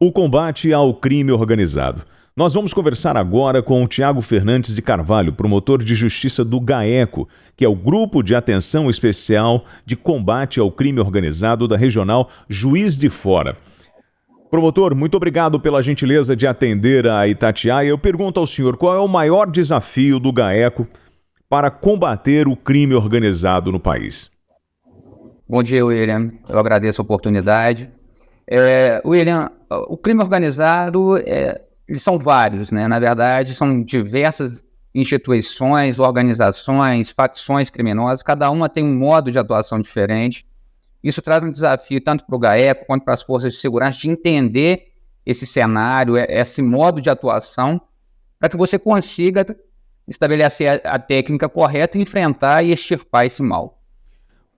O combate ao crime organizado. Nós vamos conversar agora com o Tiago Fernandes de Carvalho, promotor de justiça do GAECO, que é o Grupo de Atenção Especial de Combate ao Crime Organizado da Regional Juiz de Fora. Promotor, muito obrigado pela gentileza de atender a Itatiaia. Eu pergunto ao senhor, qual é o maior desafio do GAECO para combater o crime organizado no país? Bom dia, William. Eu agradeço a oportunidade. William, o crime organizado, eles são vários, né? Na verdade, são diversas instituições, organizações, facções criminosas, cada uma tem um modo de atuação diferente. Isso traz um desafio tanto para o GAECO quanto para as forças de segurança de entender esse cenário, esse modo de atuação, para que você consiga estabelecer a técnica correta, enfrentar e extirpar esse mal.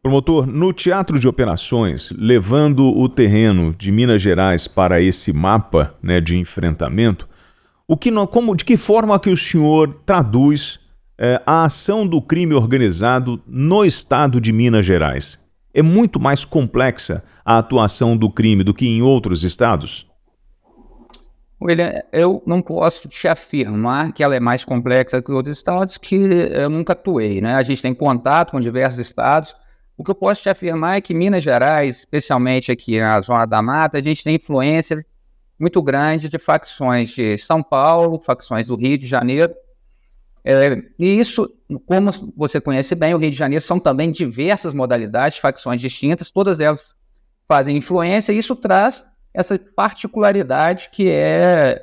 Promotor, no teatro de operações, levando o terreno de Minas Gerais para esse mapa, né, de enfrentamento, de que forma que o senhor traduz a ação do crime organizado no estado de Minas Gerais? É muito mais complexa a atuação do crime do que em outros estados? William, eu não posso te afirmar que ela é mais complexa que outros estados, que eu nunca atuei, né? A gente tem contato com diversos estados. O que eu posso te afirmar é que Minas Gerais, especialmente aqui na Zona da Mata, a gente tem influência muito grande de facções de São Paulo, facções do Rio de Janeiro. E isso, como você conhece bem, o Rio de Janeiro são também diversas modalidades, facções distintas, todas elas fazem influência, e isso traz essa particularidade que é,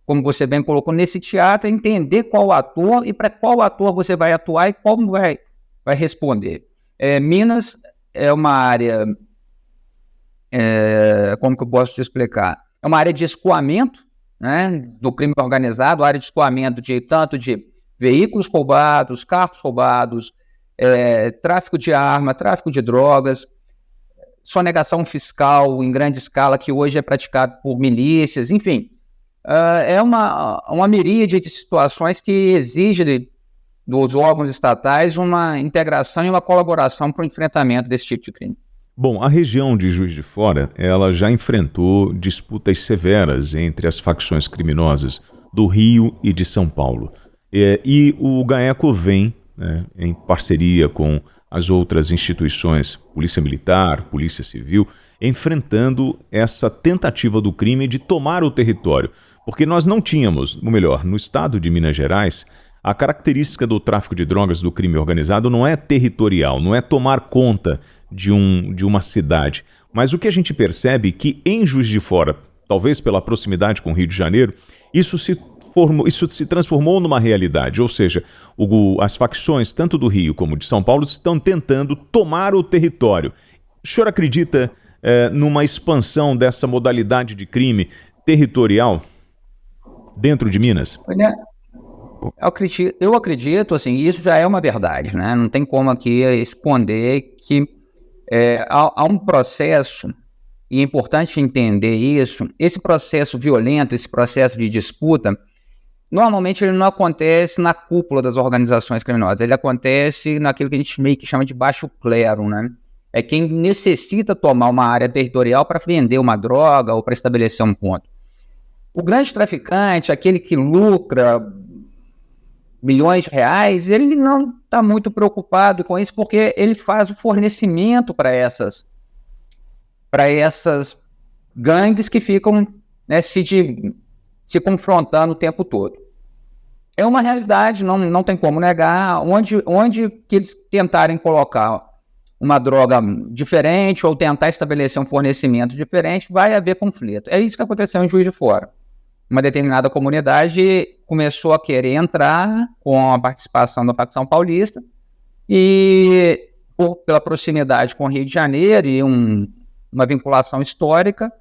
como você bem colocou, nesse teatro, entender qual ator e para qual ator você vai atuar e como vai responder. Minas é uma área, como que eu posso te explicar? É uma área de escoamento, né, do crime organizado, área de escoamento tanto de veículos roubados, carros roubados, tráfico de arma, tráfico de drogas, sonegação fiscal em grande escala que hoje é praticado por milícias, enfim. É uma miríade de situações que exige dos órgãos estatais uma integração e uma colaboração para o enfrentamento desse tipo de crime. Bom, a região de Juiz de Fora, ela já enfrentou disputas severas entre as facções criminosas do Rio e de São Paulo. E o GAECO vem, né, em parceria com as outras instituições, Polícia Militar, Polícia Civil, enfrentando essa tentativa do crime de tomar o território. Porque nós não tínhamos, ou melhor, no estado de Minas Gerais, a característica do tráfico de drogas do crime organizado não é territorial, não é tomar conta de uma cidade. Mas o que a gente percebe é que em Juiz de Fora, talvez pela proximidade com o Rio de Janeiro, isso se transformou numa realidade. Ou seja, as facções, tanto do Rio como de São Paulo, estão tentando tomar o território. O senhor acredita numa expansão dessa modalidade de crime territorial dentro de Minas? Eu acredito, assim, isso já é uma verdade, né? Não tem como aqui esconder que há um processo, e é importante entender isso, esse processo violento, esse processo de disputa, normalmente ele não acontece na cúpula das organizações criminosas, ele acontece naquilo que a gente meio que chama de baixo clero, né? É quem necessita tomar uma área territorial para vender uma droga ou para estabelecer um ponto. O grande traficante, aquele que lucra milhões de reais, ele não está muito preocupado com isso, porque ele faz o fornecimento para essas gangues que ficam, né, se confrontando o tempo todo. É uma realidade, não tem como negar, onde que eles tentarem colocar uma droga diferente ou tentar estabelecer um fornecimento diferente, vai haver conflito. É isso que aconteceu em Juiz de Fora. Uma determinada comunidade começou a querer entrar com a participação da facção paulista e, pela proximidade com o Rio de Janeiro e uma vinculação histórica,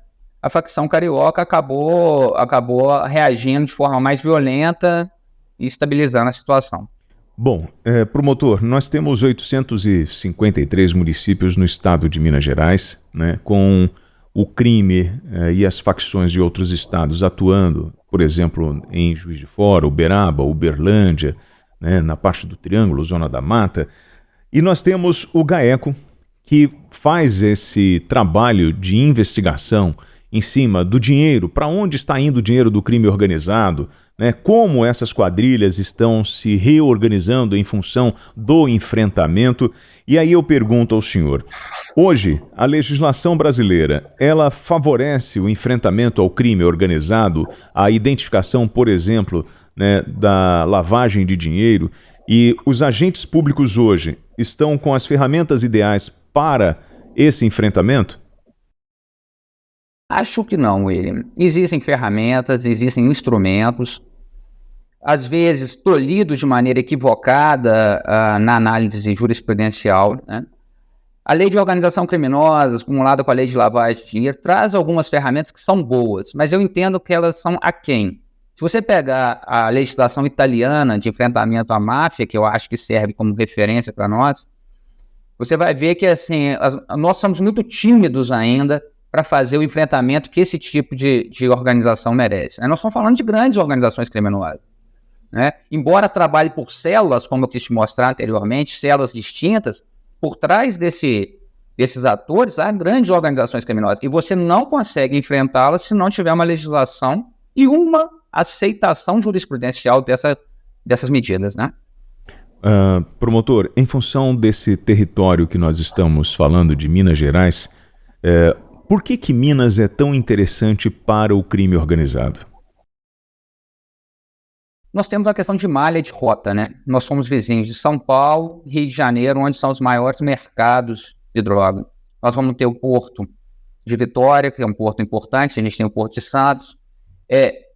a facção carioca acabou reagindo de forma mais violenta e estabilizando a situação. Bom, promotor, nós temos 853 municípios no estado de Minas Gerais, né, com o crime e as facções de outros estados atuando, por exemplo, em Juiz de Fora, Uberaba, Uberlândia, né, na parte do Triângulo, Zona da Mata. E nós temos o GAECO, que faz esse trabalho de investigação em cima do dinheiro, para onde está indo o dinheiro do crime organizado, né? Como essas quadrilhas estão se reorganizando em função do enfrentamento. E aí eu pergunto ao senhor, hoje a legislação brasileira, ela favorece o enfrentamento ao crime organizado, a identificação, por exemplo, né, da lavagem de dinheiro, e os agentes públicos hoje estão com as ferramentas ideais para esse enfrentamento? Acho que não, William. Existem ferramentas, existem instrumentos, às vezes tolhidos de maneira equivocada na análise jurisprudencial, né? A lei de organização criminosa, acumulada com a lei de lavagem de dinheiro, traz algumas ferramentas que são boas, mas eu entendo que elas são aquém. Se você pegar a legislação italiana de enfrentamento à máfia, que eu acho que serve como referência para nós, você vai ver que assim, nós somos muito tímidos ainda para fazer o enfrentamento que esse tipo de organização merece. Nós estamos falando de grandes organizações criminosas, né? Embora trabalhe por células, como eu quis te mostrar anteriormente, células distintas, por trás desses atores há grandes organizações criminosas. E você não consegue enfrentá-las se não tiver uma legislação e uma aceitação jurisprudencial dessas medidas, né? Promotor, em função desse território que nós estamos falando de Minas Gerais, por que Minas é tão interessante para o crime organizado? Nós temos a questão de malha de rota, né? Nós somos vizinhos de São Paulo, Rio de Janeiro, onde são os maiores mercados de droga. Nós vamos ter o Porto de Vitória, que é um porto importante, a gente tem o Porto de Santos.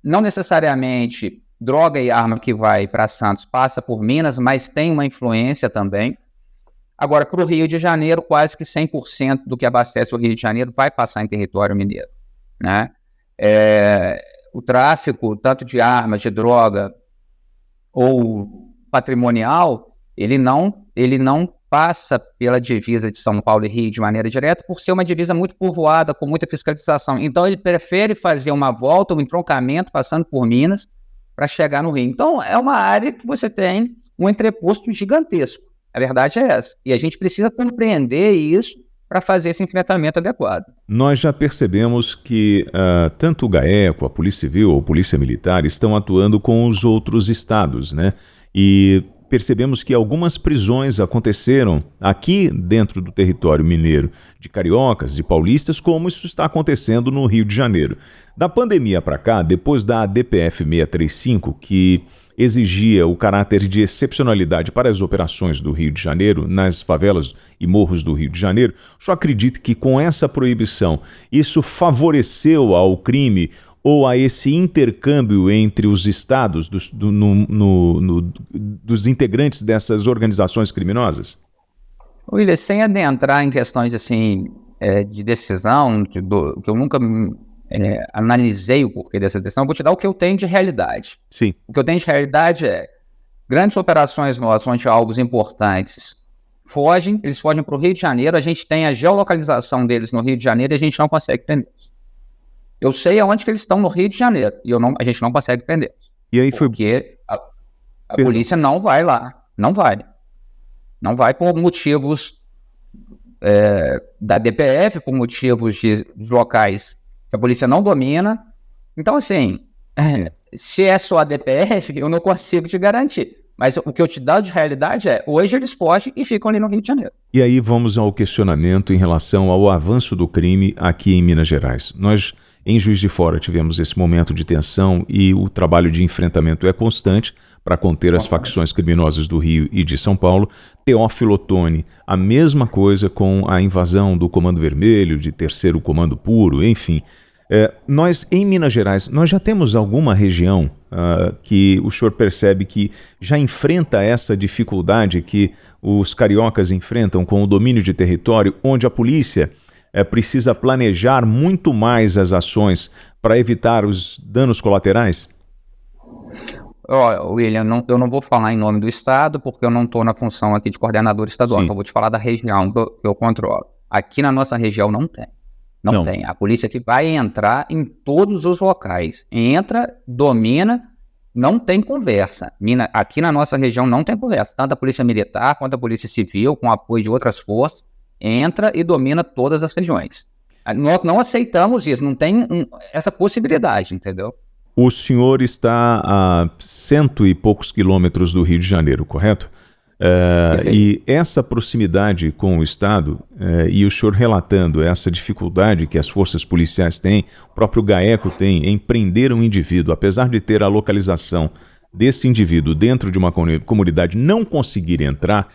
Não necessariamente droga e arma que vai para Santos passa por Minas, mas tem uma influência também. Agora, para o Rio de Janeiro, quase que 100% do que abastece o Rio de Janeiro vai passar em território mineiro, né? O tráfico, tanto de armas, de droga ou patrimonial, ele não passa pela divisa de São Paulo e Rio de maneira direta, por ser uma divisa muito povoada, com muita fiscalização. Então, ele prefere fazer uma volta, um entroncamento, passando por Minas, para chegar no Rio. Então, é uma área que você tem um entreposto gigantesco. A verdade é essa. E a gente precisa compreender isso para fazer esse enfrentamento adequado. Nós já percebemos que tanto o GAECO, a Polícia Civil ou Polícia Militar estão atuando com os outros estados, né? E percebemos que algumas prisões aconteceram aqui dentro do território mineiro, de cariocas, de paulistas, como isso está acontecendo no Rio de Janeiro. Da pandemia para cá, depois da DPF 635, que exigia o caráter de excepcionalidade para as operações do Rio de Janeiro, nas favelas e morros do Rio de Janeiro, o senhor acredita que com essa proibição isso favoreceu ao crime ou a esse intercâmbio entre os estados dos integrantes dessas organizações criminosas? William, sem adentrar em questões assim, de decisão, que eu nunca analisei o porquê dessa decisão, eu vou te dar o que eu tenho de realidade. Sim. O que eu tenho de realidade é grandes operações nossas, onde alvos importantes eles fogem para o Rio de Janeiro, a gente tem a geolocalização deles no Rio de Janeiro e a gente não consegue prendê-los. Eu sei aonde que eles estão no Rio de Janeiro e a gente não consegue prendê-los. E aí porque a polícia não vai lá, não vai. Não vai por motivos da DPF, por motivos de locais que a polícia não domina. Então, assim, se é só a DPF, eu não consigo te garantir. Mas o que eu te dou de realidade hoje eles fogem e ficam ali no Rio de Janeiro. E aí vamos ao questionamento em relação ao avanço do crime aqui em Minas Gerais. Nós, em Juiz de Fora, tivemos esse momento de tensão e o trabalho de enfrentamento é constante para conter as facções criminosas do Rio e de São Paulo. Teófilo Otoni, a mesma coisa com a invasão do Comando Vermelho, de Terceiro Comando Puro, enfim. Nós, em Minas Gerais, nós já temos alguma região que o senhor percebe que já enfrenta essa dificuldade que os cariocas enfrentam com o domínio de território, onde a polícia precisa planejar muito mais as ações para evitar os danos colaterais? William, eu não vou falar em nome do Estado, porque eu não estou na função aqui de coordenador estadual, então eu vou te falar da região que eu controlo. Aqui na nossa região não tem. Não tem. A polícia aqui vai entrar em todos os locais. Entra, domina, não tem conversa. Aqui na nossa região não tem conversa. Tanto a polícia militar quanto a polícia civil, com apoio de outras forças, entra e domina todas as regiões. Nós não aceitamos isso, não tem essa possibilidade, entendeu? O senhor está a 100 e poucos quilômetros do Rio de Janeiro, correto? E essa proximidade com o Estado, e o senhor relatando essa dificuldade que as forças policiais têm, o próprio GAECO tem, em prender um indivíduo, apesar de ter a localização desse indivíduo dentro de uma comunidade, não conseguir entrar,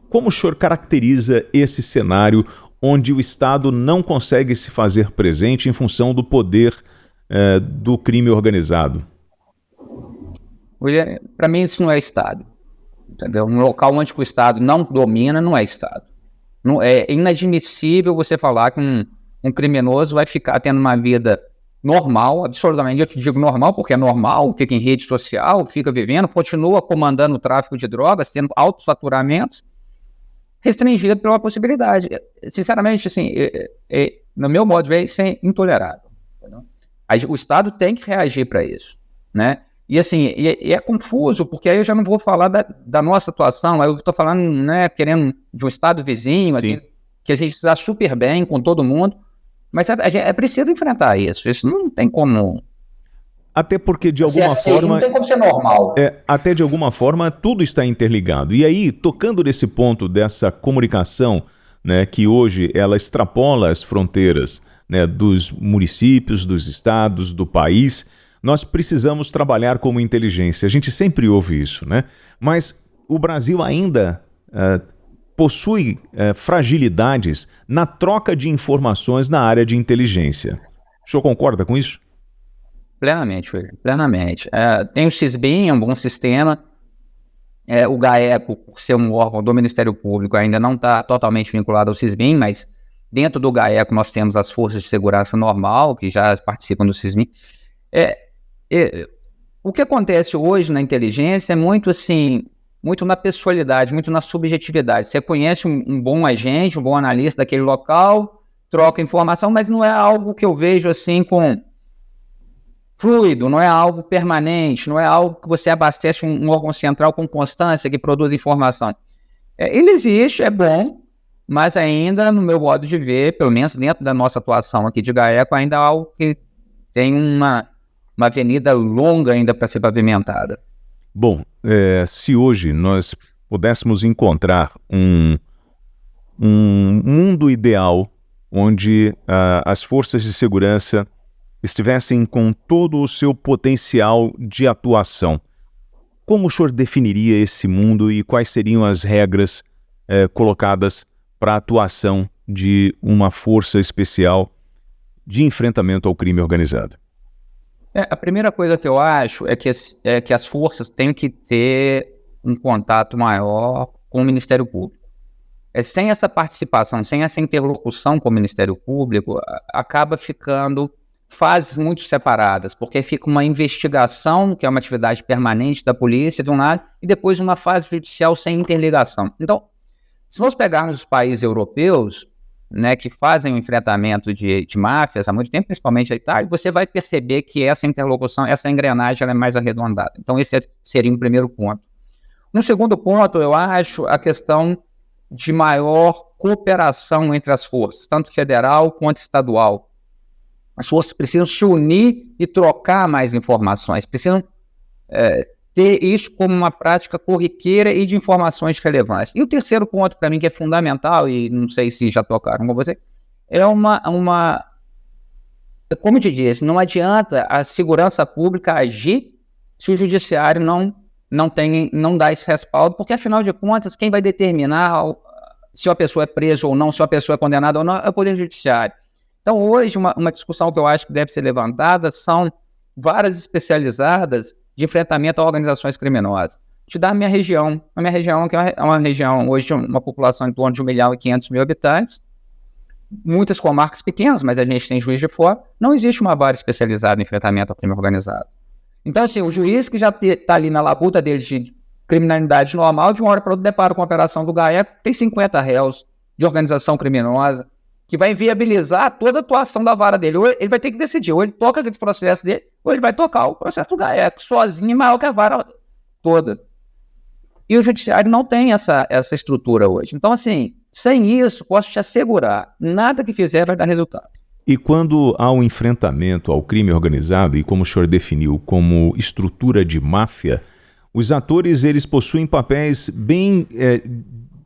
como o senhor caracteriza esse cenário onde o Estado não consegue se fazer presente em função do poder do crime organizado? William, para mim isso não é Estado. Entendeu? Um local onde o Estado não domina não é Estado. Não, é inadmissível você falar que um criminoso vai ficar tendo uma vida normal, absolutamente, eu te digo normal porque é normal, fica em rede social, fica vivendo, continua comandando o tráfico de drogas, tendo altos faturamentos, restringido pela possibilidade. Sinceramente, assim, no meu modo de ver, isso é intolerável. Entendeu? O Estado tem que reagir para isso, né? E assim, é confuso, porque aí eu já não vou falar da nossa atuação, aí eu estou falando, né, querendo de um estado vizinho, aqui, que a gente está super bem com todo mundo, mas é preciso enfrentar isso não tem como... Até porque, de alguma forma... Não tem como ser normal. Até de alguma forma, tudo está interligado. E aí, tocando nesse ponto dessa comunicação, né, que hoje ela extrapola as fronteiras, né, dos municípios, dos estados, do país... Nós precisamos trabalhar como inteligência. A gente sempre ouve isso, né? Mas o Brasil ainda possui fragilidades na troca de informações na área de inteligência. O senhor concorda com isso? Plenamente, William, plenamente. Tem o SISBEM, um bom sistema. O GAECO, por ser um órgão do Ministério Público, ainda não está totalmente vinculado ao SISBEM, mas dentro do GAECO nós temos as forças de segurança normal, que já participam do SISBEM. O que acontece hoje na inteligência é muito assim, muito na pessoalidade, muito na subjetividade. Você conhece um bom agente, um bom analista daquele local, troca informação, mas não é algo que eu vejo assim com fluido, não é algo permanente, não é algo que você abastece um órgão central com constância que produz informação. Ele existe, é bom, mas ainda, no meu modo de ver, pelo menos dentro da nossa atuação aqui de GAECO, ainda é algo que tem uma avenida longa ainda para ser pavimentada. Bom, se hoje nós pudéssemos encontrar um mundo ideal onde as forças de segurança estivessem com todo o seu potencial de atuação, como o senhor definiria esse mundo e quais seriam as regras colocadas para a atuação de uma força especial de enfrentamento ao crime organizado? A primeira coisa que eu acho é que as forças têm que ter um contato maior com o Ministério Público. Sem essa participação, sem essa interlocução com o Ministério Público, acaba ficando fases muito separadas, porque fica uma investigação, que é uma atividade permanente da polícia, de um lado, e depois uma fase judicial sem interligação. Então, se nós pegarmos os países europeus, né, que fazem o enfrentamento de máfias há muito tempo, principalmente a Itália, você vai perceber que essa interlocução, essa engrenagem ela é mais arredondada. Então, esse seria um primeiro ponto. Um segundo ponto, eu acho, a questão de maior cooperação entre as forças, tanto federal quanto estadual. As forças precisam se unir e trocar mais informações, precisam ter isso como uma prática corriqueira e de informações relevantes. E o terceiro ponto, para mim, que é fundamental, e não sei se já tocaram com você, é como eu te disse, não adianta a segurança pública agir se o judiciário não dá esse respaldo, porque, afinal de contas, quem vai determinar se a pessoa é presa ou não, se a pessoa é condenada ou não, é o Poder Judiciário. Então, hoje, uma discussão que eu acho que deve ser levantada são varas especializadas de enfrentamento a organizações criminosas. Te dá a minha região, que é uma região hoje de uma população em torno de 1.500.000 habitantes, muitas comarcas pequenas, mas a gente tem Juiz de Fora, não existe uma vara especializada em enfrentamento ao crime organizado. Então, assim, o juiz que já está ali na labuta dele de criminalidade normal, de uma hora para outra depara com a operação do GAECO, tem 50 réus de organização criminosa, que vai inviabilizar toda a atuação da vara dele. Ou ele vai ter que decidir, ou ele toca aquele processo dele, ou ele vai tocar o processo do GAECO, sozinho e maior que a vara toda. E o judiciário não tem essa estrutura hoje. Então, assim, Sem isso, posso te assegurar, nada que fizer vai dar resultado. E quando há um enfrentamento ao crime organizado, e como o senhor definiu como estrutura de máfia, os atores eles possuem papéis bem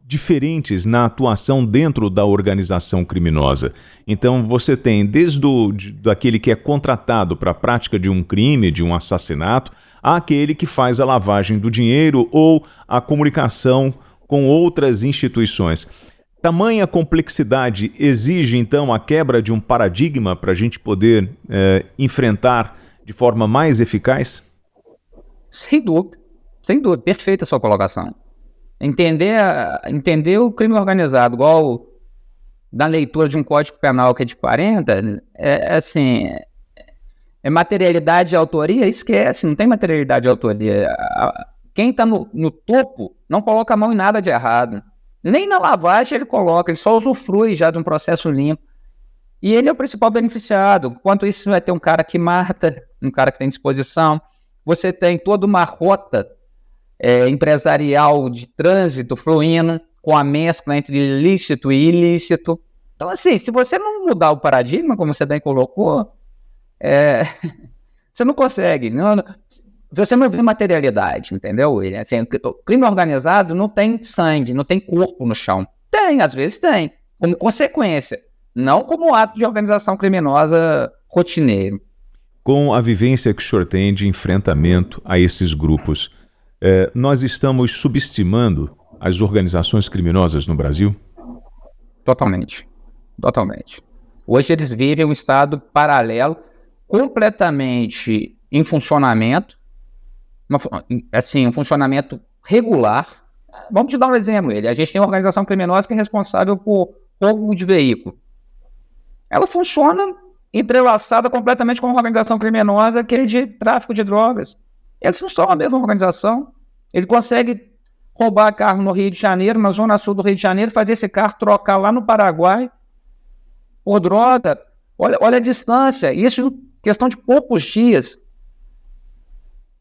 diferentes na atuação dentro da organização criminosa. Então você tem desde daquele que é contratado para a prática de um crime, de um assassinato, àquele que faz a lavagem do dinheiro ou a comunicação com outras instituições. Tamanha complexidade exige, então, a quebra de um paradigma para a gente poder enfrentar de forma mais eficaz? Sem dúvida, perfeita a sua colocação. Entender o crime organizado, igual da leitura de um Código Penal que é de 40, é materialidade e autoria, esquece, não tem materialidade e autoria. Quem está no topo não coloca a mão em nada de errado. Nem na lavagem ele coloca, ele só usufrui já de um processo limpo. E ele é o principal beneficiado. Enquanto isso, vai ter um cara que mata, um cara que tem disposição. Você tem toda uma rota empresarial de trânsito fluindo, com a mescla entre ilícito e ilícito. Então, assim, se você não mudar o paradigma, como você bem colocou, você não consegue. Você não vê materialidade, entendeu, William? Assim, o crime organizado não tem sangue, não tem corpo no chão. Tem, às vezes tem, como consequência, não como ato de organização criminosa rotineiro. Com a vivência que o senhor tem de enfrentamento a esses grupos, nós estamos subestimando as organizações criminosas no Brasil? Totalmente. Hoje eles vivem um estado paralelo, completamente em funcionamento, um funcionamento regular. Vamos te dar um exemplo. A gente tem uma organização criminosa que é responsável por roubo de veículo. Ela funciona entrelaçada completamente com uma organização criminosa que é de tráfico de drogas. Eles não são a mesma organização. Ele consegue roubar carro no Rio de Janeiro, na zona sul do Rio de Janeiro, fazer esse carro trocar lá no Paraguai por droga. Olha a distância. Isso em questão de poucos dias.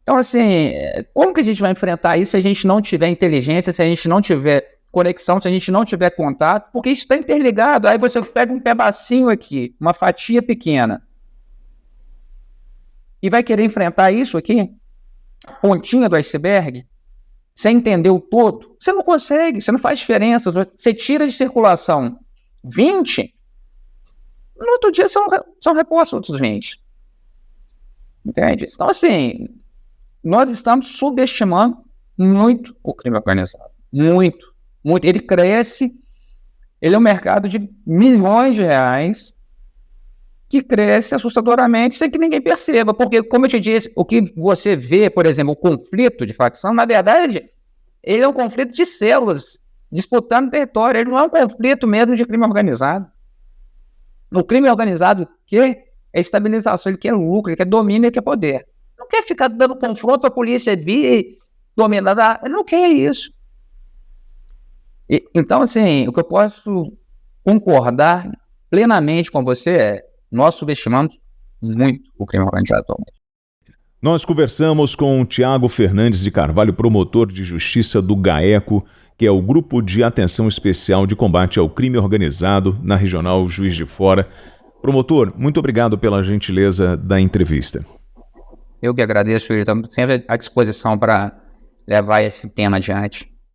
Então, assim, como que a gente vai enfrentar isso se a gente não tiver inteligência, se a gente não tiver conexão, se a gente não tiver contato? Porque isso está interligado. Aí você pega um pedacinho aqui, uma fatia pequena, e vai querer enfrentar isso aqui, a pontinha do iceberg, sem entender o todo. Você não consegue, você não faz diferença. Você tira de circulação 20, no outro dia são repostos outros 20. Entende? Então, assim, nós estamos subestimando muito o crime organizado. Muito. Ele cresce, ele é um mercado de milhões de reais que cresce assustadoramente sem que ninguém perceba. Porque, como eu te disse, o que você vê, por exemplo, o conflito de facção, na verdade, ele é um conflito de células disputando território. Ele não é um conflito mesmo de crime organizado. O crime organizado quer estabilização, ele quer lucro, ele quer domínio, ele quer poder. Não quer ficar dando confronto para a polícia vir dominar. Ele não quer isso. Então, assim, o que eu posso concordar plenamente com você é: nós subestimamos muito o crime organizado atualmente. Nós conversamos com o Tiago Fernandes de Carvalho, promotor de justiça do GAECO, que é o Grupo de Atenção Especial de Combate ao Crime Organizado na Regional Juiz de Fora. Promotor, muito obrigado pela gentileza da entrevista. Eu que agradeço, Yuri. Estamos sempre à disposição para levar esse tema adiante.